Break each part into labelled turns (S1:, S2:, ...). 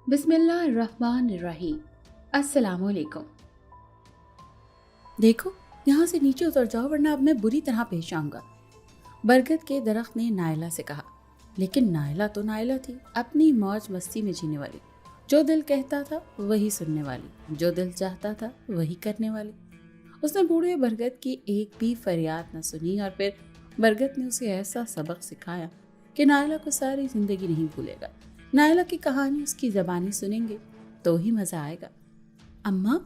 S1: बिस्मिल्लाहिर्रहमानिर्रहीम। अस्सलामुअलैकुम। देखो, यहाँ से नीचे उतर जाओ वरना अब मैं बुरी तरह पेश आऊंगा। बरगद के दरख्त ने नायला से कहा। लेकिन नायला तो नायला थी, अपनी मौज मस्ती में जीने वाली, जो दिल कहता था वही सुनने वाली, जो दिल चाहता था वही करने वाली। उसने बूढ़े बरगद की एक भी फरियाद न सुनी और फिर बरगद ने उसे ऐसा सबक सिखाया कि नायला को सारी जिंदगी नहीं भूलेगा। नायला की कहानी उसकी ज़बानी सुनेंगे तो ही मज़ा आएगा। अम्मा,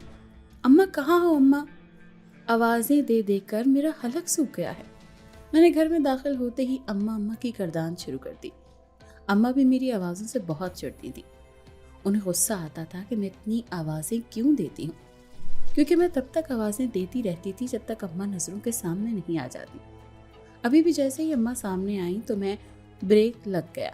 S1: अम्मा कहाँ हो अम्मा? आवाज़ें दे देकर मेरा हलक सूख गया है। मैंने घर में दाखिल होते ही अम्मा अम्मा की करदान शुरू कर दी। अम्मा भी मेरी आवाज़ों से बहुत चिढ़ती थी। उन्हें गुस्सा आता था कि मैं इतनी आवाज़ें क्यों देती हूँ, क्योंकि मैं तब तक आवाज़ें देती रहती थी जब तक अम्मा नज़रों के सामने नहीं आ जाती। अभी भी जैसे ही अम्मा सामने आई तो मैं ब्रेक लग गया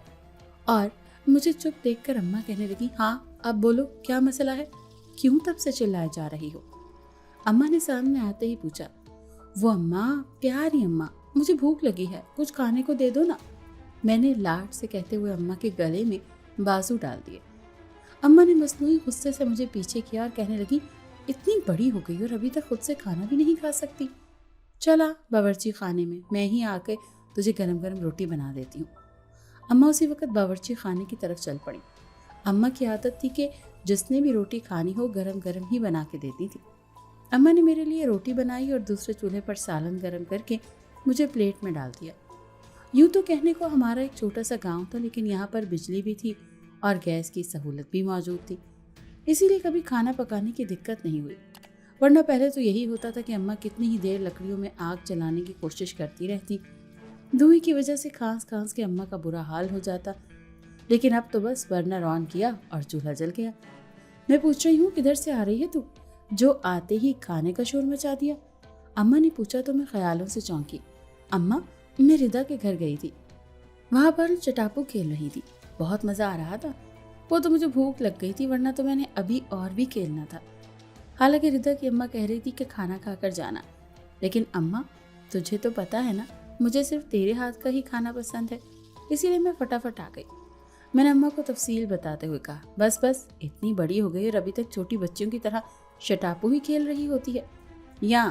S1: और मुझे चुप देखकर अम्मा कहने लगी, हाँ अब बोलो, क्या मसला है? क्यों तब से चिल्लाए जा रही हो? अम्मा ने सामने आते ही पूछा। वो अम्मा, प्यारी अम्मा, मुझे भूख लगी है, कुछ खाने को दे दो ना। मैंने लाड से कहते हुए अम्मा के गले में बाजू डाल दिए। अम्मा ने मसनूई गुस्से से मुझे पीछे किया और कहने लगी, इतनी बड़ी हो गई और अभी तक खुद से खाना भी नहीं खा सकती। चला बावर्ची खाने में, मैं ही आके तुझे गरम गरम रोटी बना देती हूँ। अम्मा उसी वक्त बावर्ची खाने की तरफ चल पड़ी। अम्मा की आदत थी कि जिसने भी रोटी खानी हो गरम गरम ही बना के देती थी। अम्मा ने मेरे लिए रोटी बनाई और दूसरे चूल्हे पर सालन गरम करके मुझे प्लेट में डाल दिया। यूँ तो कहने को हमारा एक छोटा सा गांव था, लेकिन यहाँ पर बिजली भी थी और गैस की सहूलत भी मौजूद थी, इसीलिए कभी खाना पकाने की दिक्कत नहीं हुई। वरना पहले तो यही होता था कि अम्मा कितनी ही देर लकड़ियों में आग जलाने की कोशिश करती रहती। धुएं की वजह से खांस खांस के अम्मा का बुरा हाल हो जाता। लेकिन अब तो बस बर्नर ऑन किया और चूल्हा जल गया। मैं पूछ रही हूँ, किधर से आ रही है तू, जो आते ही खाने का शोर मचा दिया? अम्मा ने पूछा तो मैं ख्यालों से चौंकी। अम्मा, मैं रिदा के घर गई थी, वहां पर चटापू खेल रही थी, बहुत मजा आ रहा था। वो तो मुझे भूख लग गई थी, वरना तो मैंने अभी और भी खेलना था। हालांकि रिदा की अम्मा कह रही थी कि खाना खाकर जाना, लेकिन अम्मा तुझे तो पता है ना, मुझे सिर्फ तेरे हाथ का ही खाना पसंद है, इसीलिए मैं फटाफट आ गई। मैंने अम्मा को तफसील बताते हुए कहा, बस बस, इतनी बड़ी हो गई और अभी तक छोटी बच्चियों की तरह शटापू ही खेल रही होती है या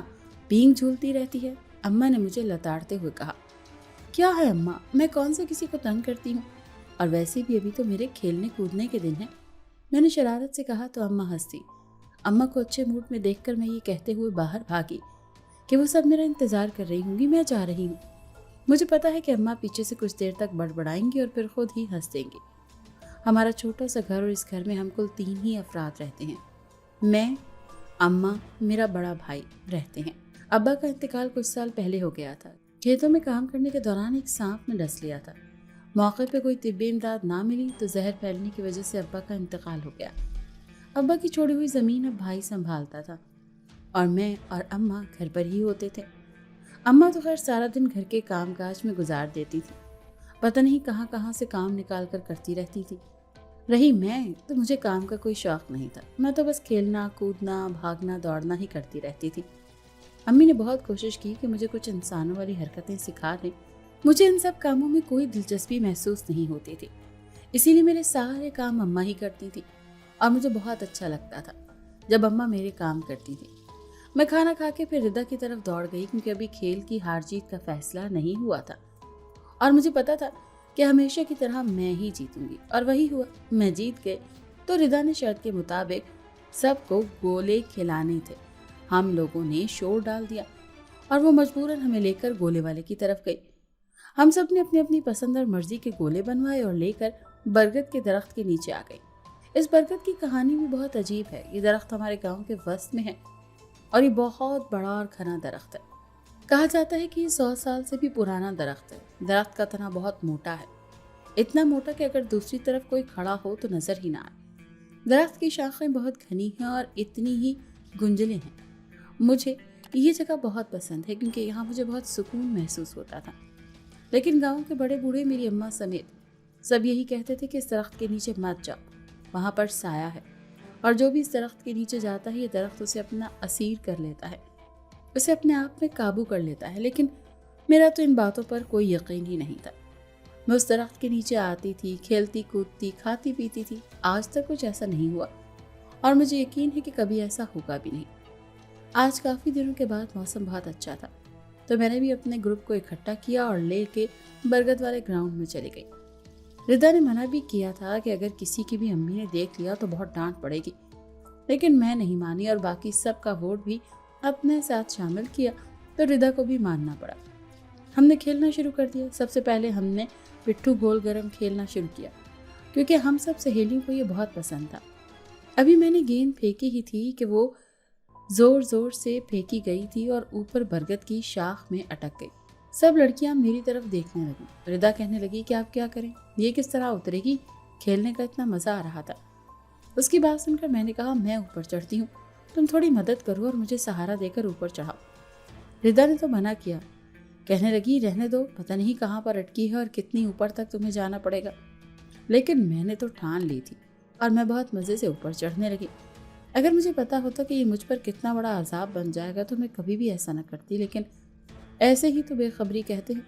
S1: पींग झूलती रहती है। अम्मा ने मुझे लताड़ते हुए कहा। क्या है अम्मा, मैं कौन से किसी को तंग करती हूँ, और वैसे भी अभी तो मेरे खेलने कूदने के दिन हैं। मैंने शरारत से कहा तो अम्मा हंस दी। अम्मा को अच्छे मूड में देखकर मैं ये कहते हुए बाहर भागी कि वो सब मेरा इंतज़ार कर रही होंगी, मैं जा रही हूँ। मुझे पता है कि अम्मा पीछे से कुछ देर तक बड़बड़ाएंगी और फिर खुद ही हंस देंगी। हमारा छोटा सा घर और इस घर में हम कुल 3 ही अफराद रहते हैं। मैं, अम्मा, मेरा बड़ा भाई रहते हैं। अब्बा का इंतकाल कुछ साल पहले हो गया था। खेतों में काम करने के दौरान एक सांप ने डस लिया था। मौके पे कोई तिब्बी इमदाद ना मिली तो जहर फैलने की वजह से अब्बा का इंतकाल हो गया। अब्बा की छोड़ी हुई ज़मीन अब भाई संभालता था और मैं और अम्मा घर पर ही होते थे। अम्मा तो खैर सारा दिन घर के कामकाज में गुजार देती थी, पता नहीं कहाँ कहाँ से काम निकाल कर करती रहती थी। रही मैं, तो मुझे काम का कोई शौक नहीं था। मैं तो बस खेलना कूदना भागना दौड़ना ही करती रहती थी। अम्मी ने बहुत कोशिश की कि मुझे कुछ इंसानों वाली हरकतें सिखा दें। मुझे इन सब कामों में कोई दिलचस्पी महसूस नहीं होती थी, इसीलिए मेरे सारे काम अम्मा ही करती थी और मुझे बहुत अच्छा लगता था जब अम्मा मेरे काम करती थी। मैं खाना खा के फिर रिदा की तरफ दौड़ गई, क्योंकि अभी खेल की हार जीत का फैसला नहीं हुआ था और मुझे पता था कि हमेशा की तरह मैं ही जीतूंगी, और वही हुआ। मैं जीत गई तो रिदा ने शर्त के मुताबिक सबको गोले खिलाने थे। हम लोगों ने शोर डाल दिया और वो मजबूरन हमें लेकर गोले वाले की तरफ गई। हम सब ने अपनी अपनी पसंद और मर्जी के गोले बनवाए और लेकर बरगद के दरख्त के नीचे आ गए। इस बरगद की कहानी भी बहुत अजीब है। ये दरख्त हमारे गांव के वस्त में है और ये बहुत बड़ा और घना दरख्त है। कहा जाता है कि ये 100 साल से भी पुराना दरख्त है। दरख्त का तना बहुत मोटा है, इतना मोटा कि अगर दूसरी तरफ कोई खड़ा हो तो नजर ही ना आए। दरख्त की शाखें बहुत घनी हैं और इतनी ही गुंजले हैं। मुझे ये जगह बहुत पसंद है क्योंकि यहाँ मुझे बहुत सुकून महसूस होता था। लेकिन गांव के बड़े बूढ़े, मेरी अम्मा समेत, सब यही कहते थे कि इस दरख्त के नीचे मत जाओ, वहाँ पर साया है, और जो भी इस दरख्त के नीचे जाता है ये दरख्त उसे अपना असीर कर लेता है, उसे अपने आप में काबू कर लेता है। लेकिन मेरा तो इन बातों पर कोई यकीन ही नहीं था। मैं उस दरख्त के नीचे आती थी, खेलती कूदती, खाती पीती थी। आज तक कुछ ऐसा नहीं हुआ और मुझे यकीन है कि कभी ऐसा होगा भी नहीं। आज काफ़ी दिनों के बाद मौसम बहुत अच्छा था, तो मैंने भी अपने ग्रुप को इकट्ठा किया और लेके बरगद वाले ग्राउंड में चली गई। रिदा ने मना भी किया था कि अगर किसी की भी अम्मी ने देख लिया तो बहुत डांट पड़ेगी, लेकिन मैं नहीं मानी और बाकी सबका वोट भी अपने साथ शामिल किया, तो रिदा को भी मानना पड़ा। हमने खेलना शुरू कर दिया। सबसे पहले हमने पिट्ठू गोल गरम खेलना शुरू किया, क्योंकि हम सब सहेलियों को ये बहुत पसंद था। अभी मैंने गेंद फेंकी ही थी कि वो जोर जोर से फेंकी गई थी और ऊपर बरगद की शाख में अटक गई। सब लड़कियां मेरी तरफ देखने लगी। रिदा कहने लगी कि आप क्या करें, ये किस तरह उतरेगी, खेलने का इतना मजा आ रहा था। उसकी बात सुनकर मैंने कहा, मैं ऊपर चढ़ती हूँ, तुम थोड़ी मदद करो और मुझे सहारा देकर ऊपर चढ़ाओ। रिदा ने तो मना किया, कहने लगी, रहने दो, पता नहीं कहाँ पर अटकी है और कितनी ऊपर तक तुम्हें जाना पड़ेगा। लेकिन मैंने तो ठान ली थी और मैं बहुत मज़े से ऊपर चढ़ने लगी। अगर मुझे पता होता कि ये मुझ पर कितना बड़ा अजाब बन जाएगा तो मैं कभी भी ऐसा न करती, लेकिन ऐसे ही तो बेखबरी कहते हैं,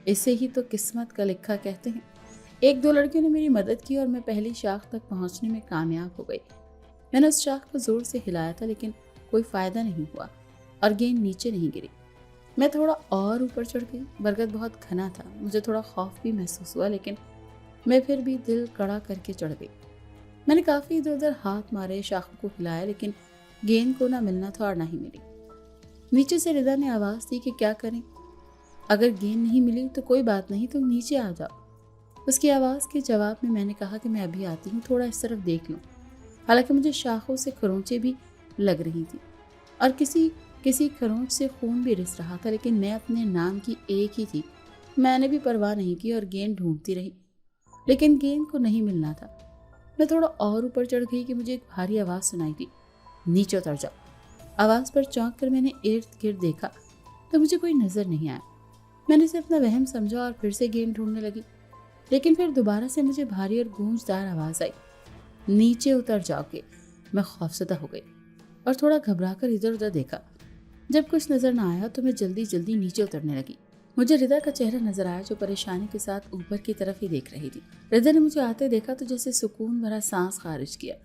S1: इसे ही तो किस्मत का लिखा कहते हैं। एक दो लड़कियों ने मेरी मदद की और मैं पहली शाख तक पहुंचने में कामयाब हो गई। मैंने उस शाख को जोर से हिलाया था, लेकिन कोई फ़ायदा नहीं हुआ और गेंद नीचे नहीं गिरी। मैं थोड़ा और ऊपर चढ़ गई। बरगद बहुत घना था, मुझे थोड़ा खौफ भी महसूस हुआ, लेकिन मैं फिर भी दिल कड़ा करके चढ़ गई। मैंने काफ़ी इधर उधर हाथ मारे, शाखों को हिलाया, लेकिन गेंद को ना मिलना था और ना ही मिली। नीचे से रिदा ने आवाज़ दी कि क्या करें, अगर गेंद नहीं मिली तो कोई बात नहीं, तुम नीचे आ जाओ। उसकी आवाज़ के जवाब में मैंने कहा कि मैं अभी आती हूँ, थोड़ा इस तरफ देख लूँ। हालांकि मुझे शाखों से खरोंचें भी लग रही थी और किसी किसी खरोंच से खून भी रिस रहा था, लेकिन मैं अपने नाम की एक ही थी। मैंने भी परवाह नहीं की और गेंद ढूंढती रही, लेकिन गेंद को नहीं मिलना था। मैं थोड़ा और ऊपर चढ़ गई कि मुझे एक भारी आवाज़ सुनाई दी, नीचे उतर जाओ। आवाज़ पर चौंक कर मैंने इर्द गिर्द देखा तो मुझे कोई नज़र नहीं आया। मैंने इसे अपना वहम समझा और फिर से गेंद ढूंढने लगी, लेकिन फिर दोबारा से मुझे भारी और गूंजदार आवाज़ आई, नीचे उतर जाओगे। मैं खौफजदा हो गई और थोड़ा घबराकर इधर उधर देखा। जब कुछ नज़र ना आया तो मैं जल्दी जल्दी नीचे उतरने लगी। मुझे रिदा का चेहरा नजर आया, जो परेशानी के साथ ऊपर की तरफ ही देख रही थी। रिदा ने मुझे आते देखा तो जैसे सुकून भरा सांस खारिज किया।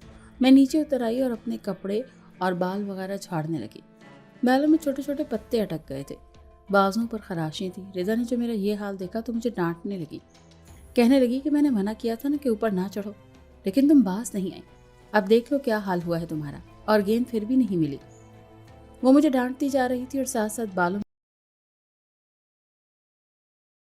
S1: मैं नीचे उतर आई और अपने कपड़े और बाल वगैरह झाड़ने लगी। बालों में छोटे छोटे पत्ते अटक गए थे, बाजुओं पर खराशें थी। रिदा ने जो मेरा ये हाल देखा तो मुझे डांटने लगी, कहने लगी कि मैंने मना किया था ना कि ऊपर ना चढ़ो, लेकिन तुम बाज नहीं आई। अब देख लो क्या हाल हुआ है तुम्हारा। और गेंद फिर भी नहीं मिली। वो मुझे डांटती जा रही थी और साथ साथ बालों